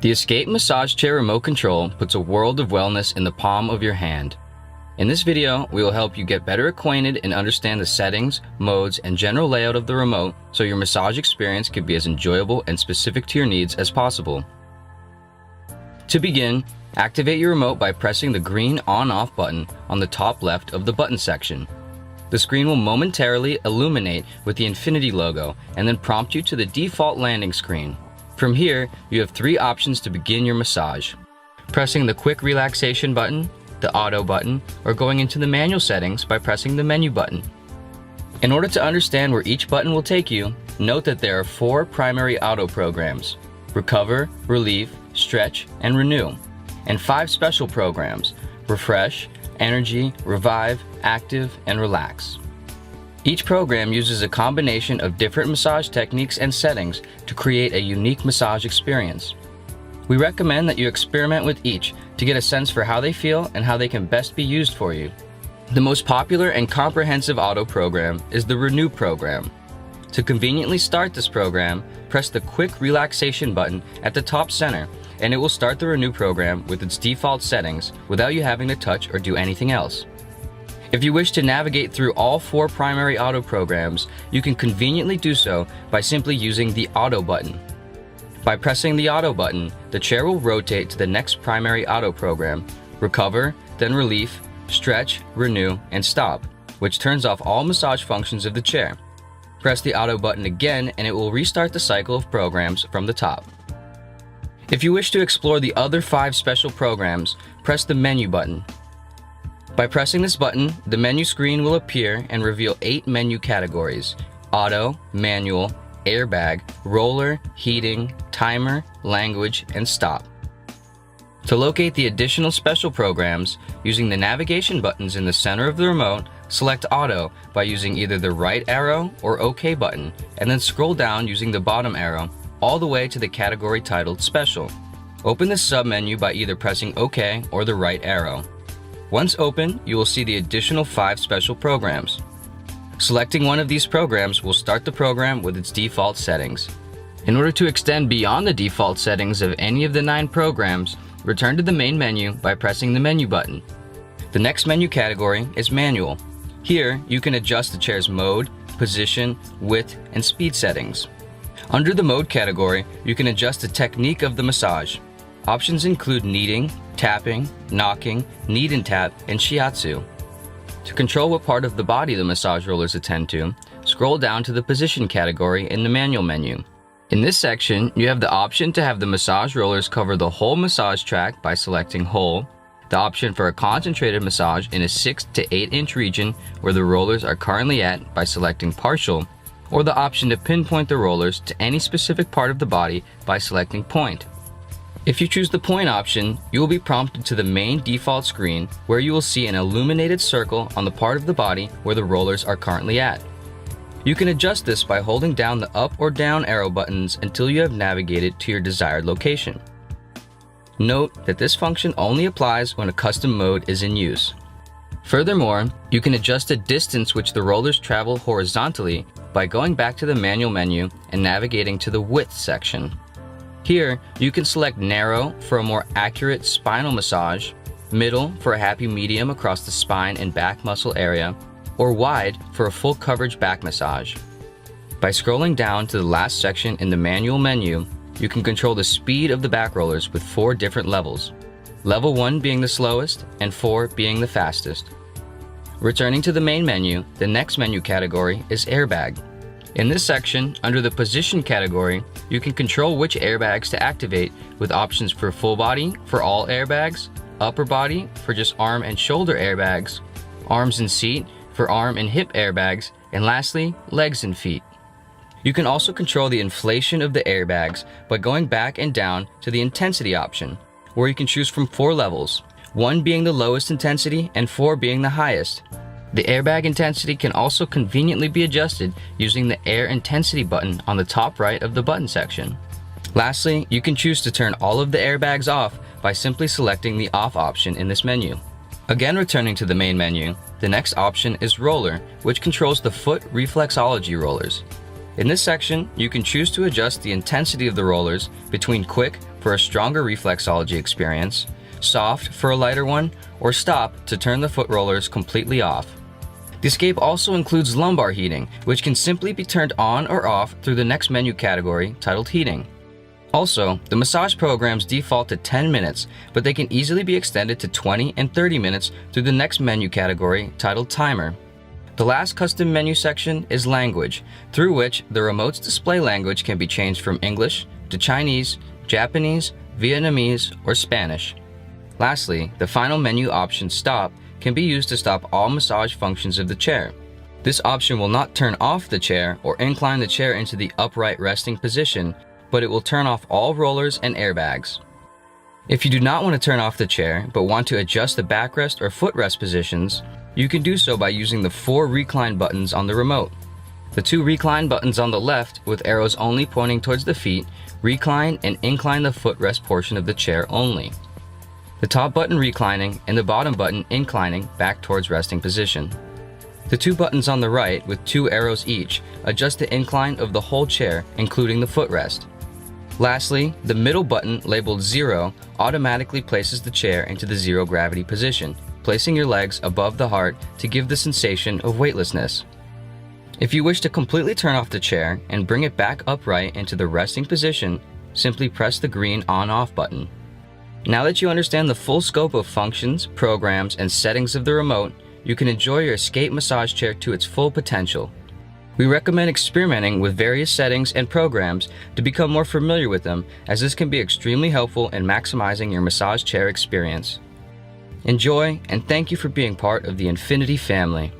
The Escape Massage Chair Remote Control puts a world of wellness in the palm of your hand. In this video, we will help you get better acquainted and understand the settings, modes, and general layout of the remote so your massage experience can be as enjoyable and specific to your needs as possible. To begin, activate your remote by pressing the green on-off button on the top left of the button section. The screen will momentarily illuminate with the Infinity logo and then prompt you to the default landing screen. From here, you have three options to begin your massage: pressing the quick relaxation button, the auto button, or going into the manual settings by pressing the menu button. In order to understand where each button will take you, note that there are 4 primary auto programs: Recover, Relieve, Stretch, and Renew, and 5 special programs: Refresh, Energy, Revive, Active, and Relax. Each program uses a combination of different massage techniques and settings to create a unique massage experience. We recommend that you experiment with each to get a sense for how they feel and how they can best be used for you. The most popular and comprehensive auto program is the Renew program. To conveniently start this program, press the quick relaxation button at the top center and it will start the Renew program with its default settings without you having to touch or do anything else. If you wish to navigate through all 4 primary auto programs, you can conveniently do so by simply using the Auto button. By pressing the Auto button, the chair will rotate to the next primary auto program: Recover, then Relief, Stretch, Renew, and Stop, which turns off all massage functions of the chair. Press the Auto button again and it will restart the cycle of programs from the top. If you wish to explore the other 5 special programs, press the Menu button. By pressing this button, the menu screen will appear and reveal 8 menu categories: Auto, Manual, Airbag, Roller, Heating, Timer, Language, and Stop. To locate the additional special programs, using the navigation buttons in the center of the remote, select Auto by using either the right arrow or OK button, and then scroll down using the bottom arrow all the way to the category titled Special. Open the submenu by either pressing OK or the right arrow. Once open, you will see the additional 5 special programs. Selecting one of these programs will start the program with its default settings. In order to extend beyond the default settings of any of the 9 programs, return to the main menu by pressing the Menu button. The next menu category is Manual. Here, you can adjust the chair's mode, position, width, and speed settings. Under the Mode category, you can adjust the technique of the massage. Options include kneading, tapping, knocking, knead and tap, and shiatsu. To control what part of the body the massage rollers attend to, scroll down to the Position category in the Manual menu. In this section, you have the option to have the massage rollers cover the whole massage track by selecting Whole, the option for a concentrated massage in a 6 to 8 inch region where the rollers are currently at by selecting Partial, or the option to pinpoint the rollers to any specific part of the body by selecting Point. If you choose the Point option, you will be prompted to the main default screen where you will see an illuminated circle on the part of the body where the rollers are currently at. You can adjust this by holding down the up or down arrow buttons until you have navigated to your desired location. Note that this function only applies when a custom mode is in use. Furthermore, you can adjust the distance which the rollers travel horizontally by going back to the Manual menu and navigating to the Width section. Here, you can select Narrow for a more accurate spinal massage, Middle for a happy medium across the spine and back muscle area, or Wide for a full coverage back massage. By scrolling down to the last section in the Manual menu, you can control the speed of the back rollers with 4 different levels, Level 1 being the slowest and 4 being the fastest. Returning to the main menu, the next menu category is Airbag. In this section, under the Position category, you can control which airbags to activate with options for full body for all airbags, upper body for just arm and shoulder airbags, arms and seat for arm and hip airbags, and lastly, legs and feet. You can also control the inflation of the airbags by going back and down to the Intensity option, where you can choose from 4 levels, 1 being the lowest intensity and 4 being the highest. The airbag intensity can also conveniently be adjusted using the Air Intensity button on the top right of the button section. Lastly, you can choose to turn all of the airbags off by simply selecting the Off option in this menu. Again, returning to the main menu, the next option is Roller, which controls the foot reflexology rollers. In this section, you can choose to adjust the intensity of the rollers between quick, for a stronger reflexology experience, soft for a lighter one, or stop to turn the foot rollers completely off. The Escape also includes lumbar heating, which can simply be turned on or off through the next menu category titled Heating. Also, the massage programs default to 10 minutes, but they can easily be extended to 20 and 30 minutes through the next menu category titled Timer. The last custom menu section is Language, through which the remote's display language can be changed from English to Chinese, Japanese, Vietnamese, or Spanish. Lastly, the final menu option Stop can be used to stop all massage functions of the chair. This option will not turn off the chair or incline the chair into the upright resting position, but it will turn off all rollers and airbags. If you do not want to turn off the chair, but want to adjust the backrest or footrest positions, you can do so by using the 4 recline buttons on the remote. The 2 recline buttons on the left, with arrows only pointing towards the feet, recline and incline the footrest portion of the chair only. The top button reclining and the bottom button inclining back towards resting position. The 2 buttons on the right, with 2 arrows each, adjust the incline of the whole chair, including the footrest. Lastly, the middle button, labeled 0, automatically places the chair into the 0 gravity position, placing your legs above the heart to give the sensation of weightlessness. If you wish to completely turn off the chair and bring it back upright into the resting position, simply press the green on-off button. Now that you understand the full scope of functions, programs, and settings of the remote, you can enjoy your Escape massage chair to its full potential. We recommend experimenting with various settings and programs to become more familiar with them, as this can be extremely helpful in maximizing your massage chair experience. Enjoy, and thank you for being part of the Infinity family.